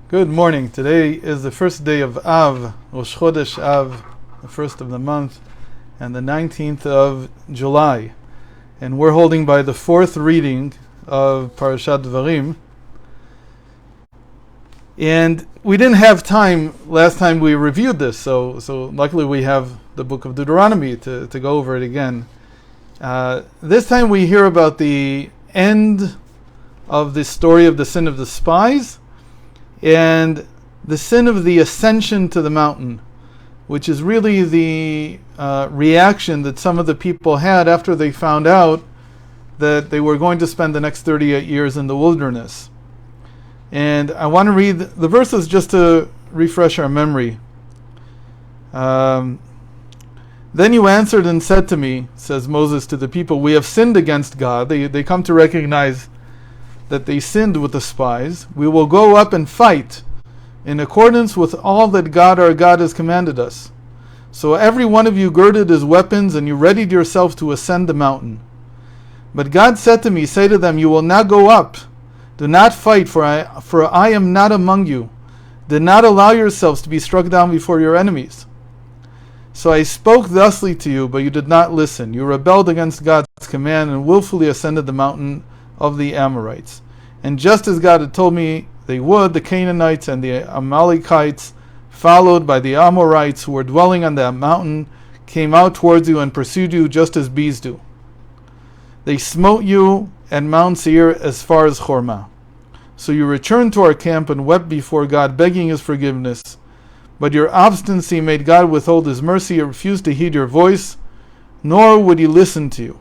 Good morning. Today is the first day of Av, Rosh Chodesh Av, the first of the month, and the 19th of July. And we're holding by the fourth reading of Parashat Devarim. And we didn't have time last time we reviewed this, so luckily we have the book of Deuteronomy to go over it again. This time we hear about the end of the story of the sin of the spies, and the sin of the ascension to the mountain, which is really the reaction that some of the people had after they found out that they were going to spend the next 38 years in the wilderness. And I want to read the verses just to refresh our memory. Then you answered and said to me, says Moses to the people, we have sinned against God. They come to recognize that they sinned with the spies. We will go up and fight in accordance with all that God our God has commanded us. So every one of you girded his weapons, and you readied yourself to ascend the mountain. But God said to me, say to them, you will not go up. Do not fight, for I am not among you. Do not allow yourselves to be struck down before your enemies. So I spoke thusly to you, but you did not listen. You rebelled against God's command and willfully ascended the mountain of the Amorites. And just as God had told me they would, the Canaanites and the Amalekites, followed by the Amorites who were dwelling on that mountain, came out towards you and pursued you just as bees do. They smote you at Mount Seir as far as Hormah. So you returned to our camp and wept before God, begging his forgiveness. But your obstinacy made God withhold his mercy and refused to heed your voice, nor would he listen to you.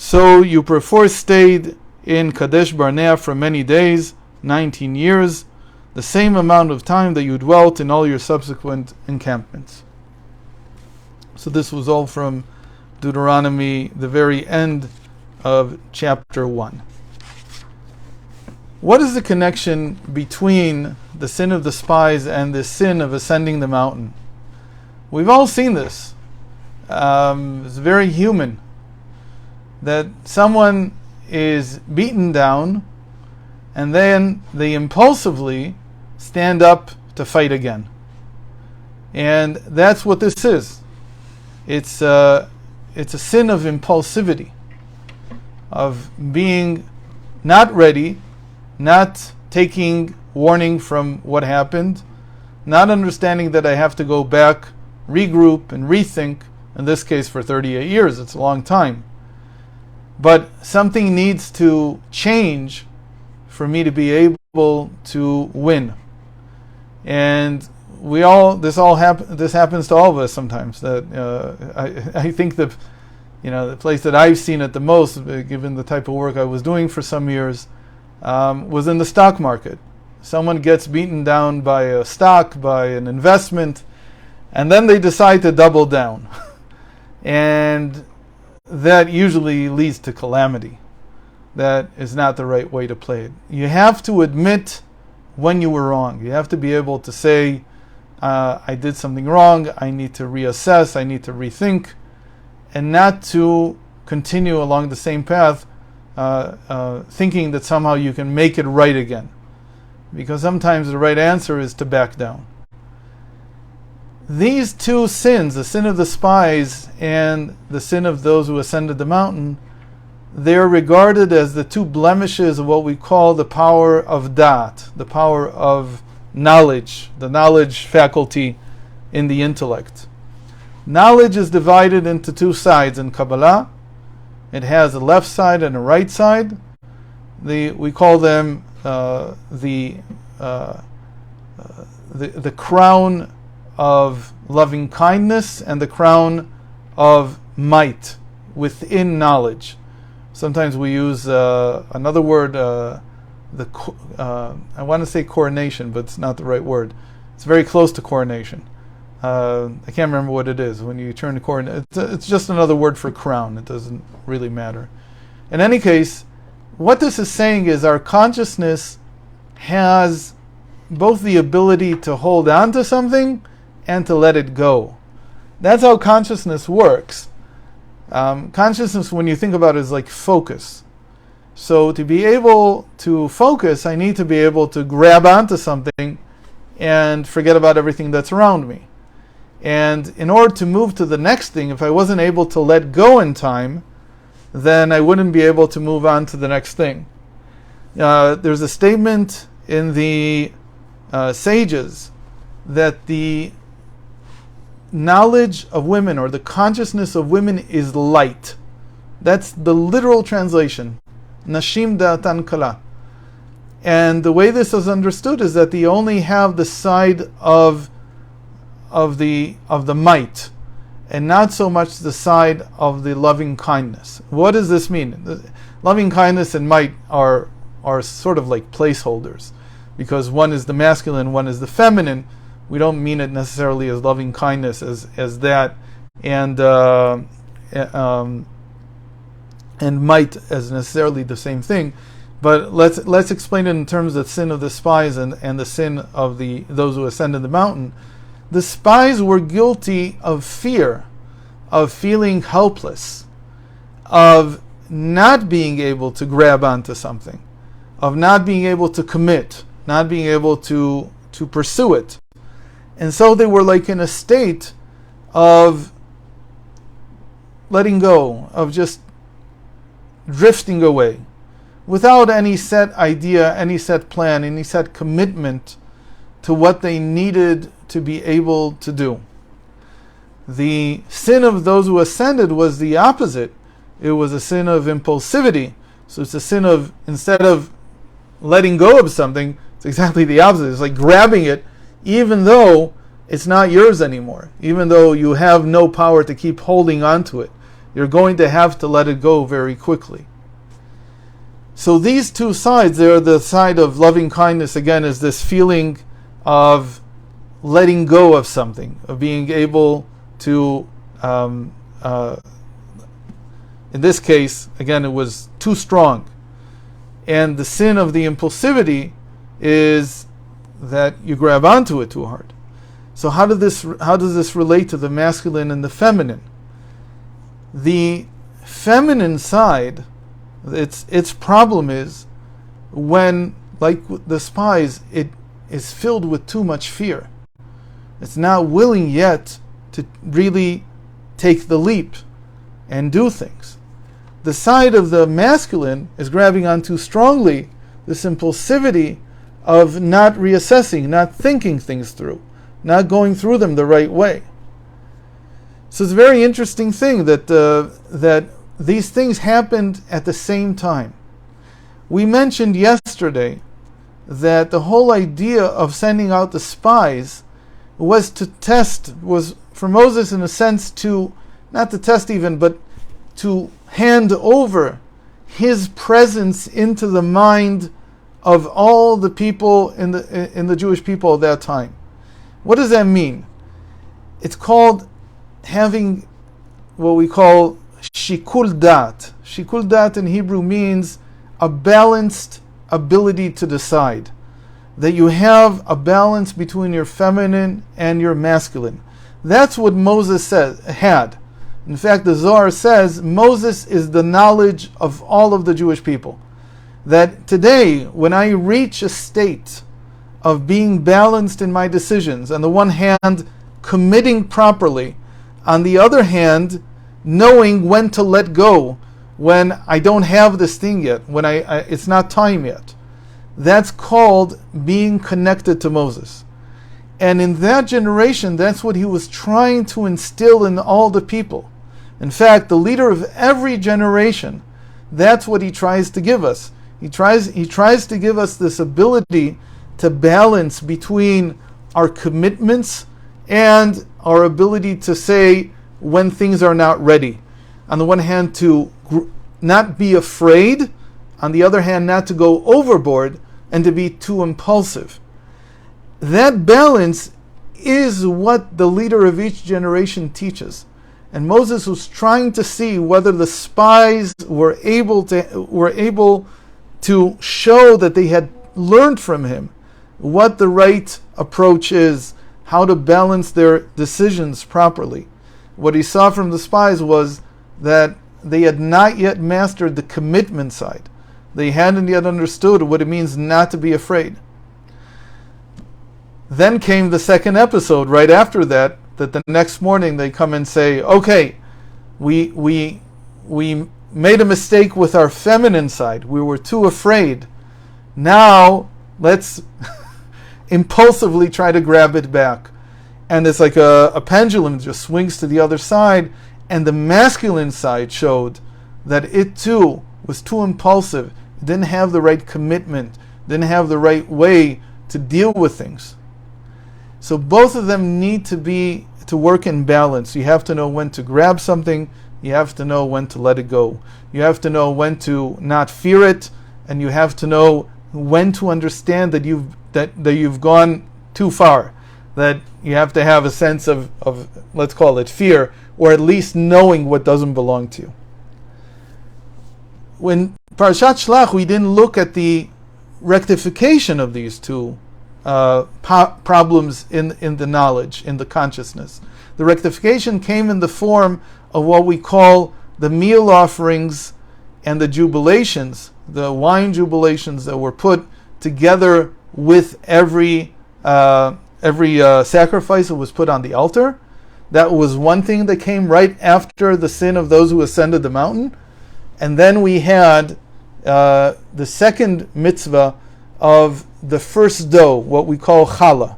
So you perforce stayed in Kadesh Barnea for many days, 19 years, the same amount of time that you dwelt in all your subsequent encampments. So this was all from Deuteronomy, the very end of chapter 1. What is the connection between the sin of the spies and the sin of ascending the mountain? We've all seen this. It's very human that someone is beaten down and then they impulsively stand up to fight again. And that's what this is. It's a sin of impulsivity, of being not ready, not taking warning from what happened, not understanding that I have to go back, regroup, and rethink. In this case, for 38 years, it's a long time. But something needs to change for me to be able to win. And this happens to all of us sometimes. That I think the place that I've seen it the most, given the type of work I was doing for some years, was in the stock market. Someone gets beaten down by a stock, by an investment, and then they decide to double down. And that usually leads to calamity. That is not the right way to play it. You have to admit when you were wrong. You have to be able to say, I did something wrong, I need to reassess, I need to rethink, and not to continue along the same path, thinking that somehow you can make it right again. Because sometimes the right answer is to back down. These two sins, the sin of the spies and the sin of those who ascended the mountain, they're regarded as the two blemishes of what we call the power of da'at, the power of knowledge, the knowledge faculty in the intellect. Knowledge is divided into two sides in Kabbalah. It has a left side and a right side. We call them the crown of loving kindness and the crown of might within knowledge. Sometimes we use another word, I want to say coronation, but it's not the right word. It's very close to coronation. I can't remember what it is. When you turn to coronation, it's just another word for crown. It doesn't really matter. In any case, what this is saying is our consciousness has both the ability to hold on to something and to let it go. That's how consciousness works. Consciousness, when you think about it, is like focus. So to be able to focus, I need to be able to grab onto something and forget about everything that's around me. And in order to move to the next thing, if I wasn't able to let go in time, then I wouldn't be able to move on to the next thing. There's a statement in the sages that the knowledge of women, or the consciousness of women, is light. That's the literal translation. Nashim da'atan kala. And the way this is understood is that they only have the side of the might, and not so much the side of the loving kindness. What does this mean? Loving kindness and might are sort of like placeholders, because one is the masculine, one is the feminine. We don't mean it necessarily as loving kindness as that, and might as necessarily the same thing. But let's explain it in terms of the sin of the spies and the sin of those who ascended the mountain. The spies were guilty of fear, of feeling helpless, of not being able to grab onto something, of not being able to commit, not being able to pursue it. And so they were like in a state of letting go, of just drifting away, without any set idea, any set plan, any set commitment to what they needed to be able to do. The sin of those who ascended was the opposite. It was a sin of impulsivity. So it's a sin of, instead of letting go of something, it's exactly the opposite. It's like grabbing it, even though it's not yours anymore, even though you have no power to keep holding on to it. You're going to have to let it go very quickly. So these two sides, they're the side of loving kindness, again, is this feeling of letting go of something, of being able to, in this case, again, it was too strong. And the sin of the impulsivity is that you grab onto it too hard. So how does this relate to the masculine and the feminine? The feminine side, its problem is when, like the spies, it is filled with too much fear. It's not willing yet to really take the leap and do things. The side of the masculine is grabbing on too strongly, this impulsivity of not reassessing, not thinking things through, not going through them the right way. So it's a very interesting thing that these things happened at the same time. We mentioned yesterday that the whole idea of sending out the spies was for Moses, in a sense, not to test even, but to hand over his presence into the mind of all the people in the Jewish people at that time. What does that mean? It's called having what we call shikul dat. Shikul dat in Hebrew means a balanced ability to decide. That you have a balance between your feminine and your masculine. That's what Moses had. In fact, the Zohar says Moses is the knowledge of all of the Jewish people. That today, when I reach a state of being balanced in my decisions, on the one hand, committing properly, on the other hand, knowing when to let go, when I don't have this thing yet, when it's not time yet. That's called being connected to Moses. And in that generation, that's what he was trying to instill in all the people. In fact, the leader of every generation, that's what he tries to give us. He tries to give us this ability to balance between our commitments and our ability to say when things are not ready. On the one hand, to not be afraid. On the other hand, not to go overboard and to be too impulsive. That balance is what the leader of each generation teaches. And Moses was trying to see whether the spies were able to show that they had learned from him what the right approach is, how to balance their decisions properly. What he saw from the spies was that they had not yet mastered the commitment side. They hadn't yet understood what it means not to be afraid. Then came the second episode right after that the next morning they come and say, okay, we made a mistake with our feminine side. We were too afraid. Now let's impulsively try to grab it back. And it's like a pendulum just swings to the other side, and the masculine side showed that it too was too impulsive, didn't have the right commitment, didn't have the right way to deal with things. So both of them need to work in balance. You have to know when to grab something, you have to know when to let it go. You have to know when to not fear it, and you have to know when to understand that you've gone too far. That you have to have a sense of let's call it fear, or at least knowing what doesn't belong to you. When Parashat Shlach, we didn't look at the rectification of these two problems in the knowledge, in the consciousness. The rectification came in the form of what we call the meal offerings and the jubilations, the wine jubilations that were put together with every sacrifice that was put on the altar. That was one thing that came right after the sin of those who ascended the mountain. And then we had the second mitzvah of the first dough, what we call challah.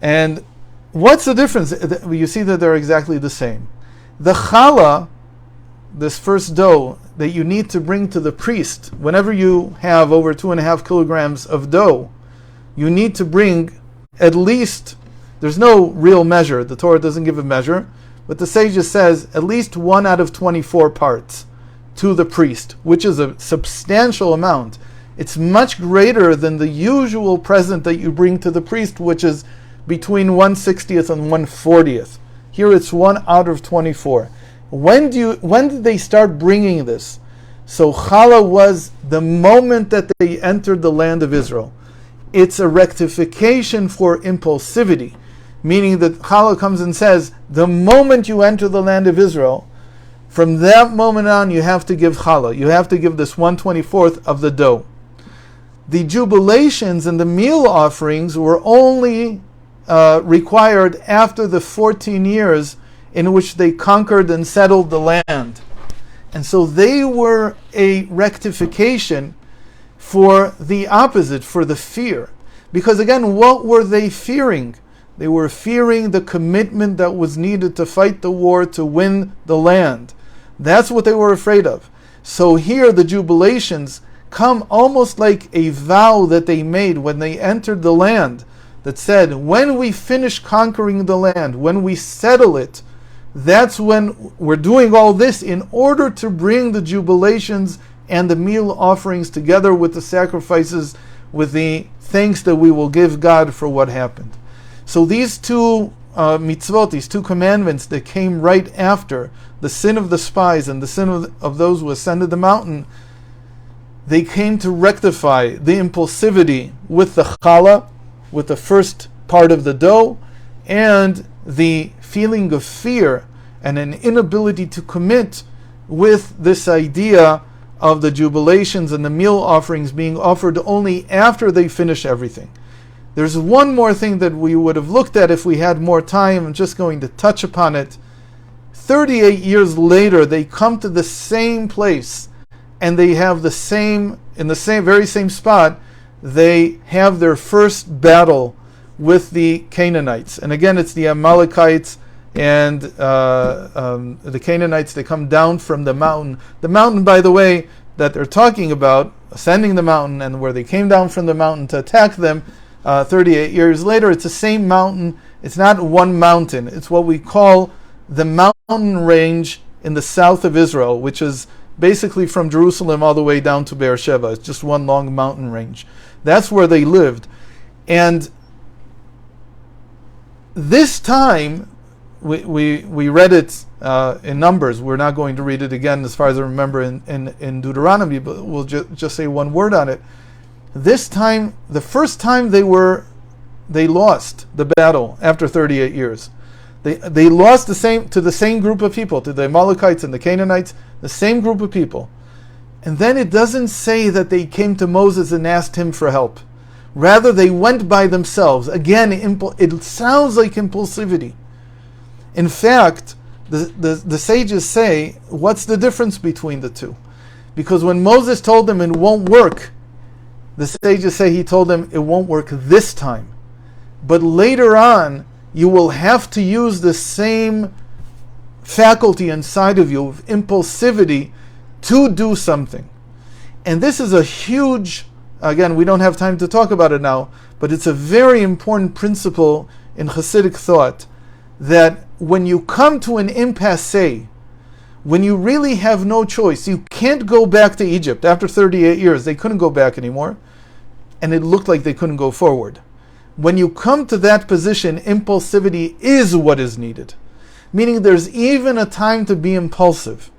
And what's the difference? You see that they're exactly the same. The challah, this first dough that you need to bring to the priest, whenever you have over 2.5 kilograms of dough, you need to bring at least, there's no real measure, the Torah doesn't give a measure, but the sages says at least 1 out of 24 parts to the priest, which is a substantial amount. It's much greater than the usual present that you bring to the priest, which is between 1/60th and 1/40th. Here it's 1 out of 24. When did they start bringing this? So challah was the moment that they entered the land of Israel. It's a rectification for impulsivity, meaning that challah comes and says, the moment you enter the land of Israel, from that moment on you have to give challah. You have to give this 1/24th of the dough. The jubilations and the meal offerings were only required after the 14 years in which they conquered and settled the land. And so they were a rectification for the opposite, for the fear. Because again, what were they fearing? They were fearing the commitment that was needed to fight the war to win the land. That's what they were afraid of. So here the jubilations come almost like a vow that they made when they entered the land, that said, when we finish conquering the land, when we settle it, that's when we're doing all this in order to bring the jubilations and the meal offerings together with the sacrifices, with the thanks that we will give God for what happened. So these two mitzvot, these two commandments that came right after the sin of the spies and the sin of those who ascended the mountain, they came to rectify the impulsivity with the challah, with the first part of the dough, and the feeling of fear and an inability to commit with this idea of the jubilations and the meal offerings being offered only after they finish everything. There's one more thing that we would have looked at if we had more time. I'm just going to touch upon it. 38 years later, they come to the same place, and they have the same, in the very same spot, they have their first battle with the Canaanites. And again, it's the Amalekites and the Canaanites. They come down from the mountain. The mountain, by the way, that they're talking about, ascending the mountain, and where they came down from the mountain to attack them 38 years later, it's the same mountain. It's not one mountain. It's what we call the mountain range in the south of Israel, which is basically from Jerusalem all the way down to Beersheba. It's just one long mountain range. That's where they lived. And this time, we read it in Numbers. We're not going to read it again as far as I remember in Deuteronomy, but we'll just say one word on it. This time, the first time they lost the battle after 38 years. They lost to the same group of people, to the Amalekites and the Canaanites, the same group of people. And then it doesn't say that they came to Moses and asked him for help. Rather, they went by themselves. Again, it sounds like impulsivity. In fact, the sages say, what's the difference between the two? Because when Moses told them it won't work, the sages say he told them it won't work this time. But later on, you will have to use the same faculty inside of you of impulsivity to do something. And this is a huge, again, we don't have time to talk about it now, but it's a very important principle in Hasidic thought, that when you come to an impasse, when you really have no choice, you can't go back to Egypt. After 38 years, they couldn't go back anymore, and it looked like they couldn't go forward. When you come to that position, impulsivity is what is needed. Meaning there's even a time to be impulsive.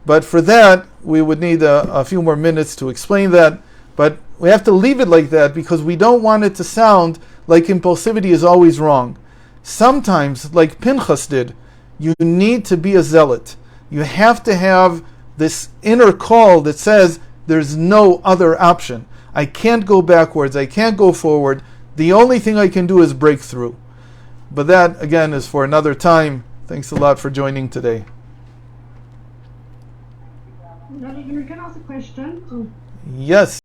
But for that, we would need a few more minutes to explain that. But we have to leave it like that because we don't want it to sound like impulsivity is always wrong. Sometimes, like Pinchas did, you need to be a zealot. You have to have this inner call that says there's no other option. I can't go backwards. I can't go forward. The only thing I can do is break through. But that, again, is for another time. Thanks a lot for joining today. Can I ask a question? Yes.